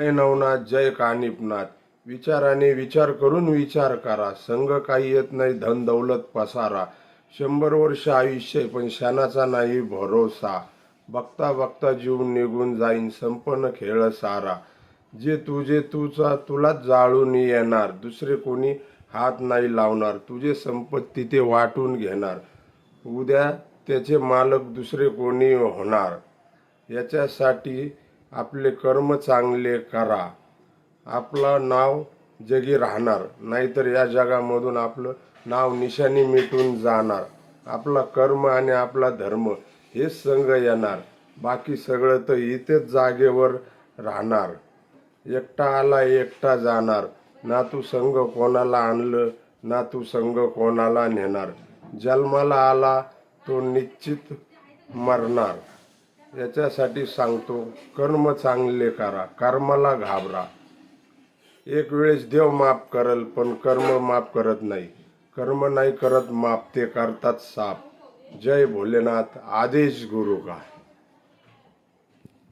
जय नवनाथ, जय कानिपनाथ. विचाराने विचार करून विचार करा. संग काही येत नाही, धन दौलत पसारा. 100 वर्ष आयुष्य पण क्षणाचा नाही भरोसा. बघता बघता जीव निघून जाईन, संपन्न खेळ सारा. जे तुझे तुलाच जाळून येणार, दुसरे कोणी हात नाही लावणार. तुझे संपत्ती ते वाटून घेणार, उद्या त्याचे मालक दुसरे कोणी होणार. याच्यासाठी आपले कर्म चांगले करा, आपलं नाव जगी राहणार. नाहीतर या जगामधून आपलं नाव निशाणी मिटून जाणार. आपला कर्म आणि आपला धर्म हेच संग येणार, बाकी सगळं तर इथेच जागेवर राहणार. एकटा आला एकटा जाणार, ना तू संग कोणाला आणलं ना तू संग कोणाला नेणार. जन्माला आला तो निश्चित मरणार. याच्यासाठी सांगतो, कर्म चांगले करा, कर्माला घाबरा. एक वेळेस देव माफ करल, पण कर्म माफ करत नाही. कर्म नाही करत माफ, ते करतात साफ. जय भोलेनाथ. आदेश गुरु का.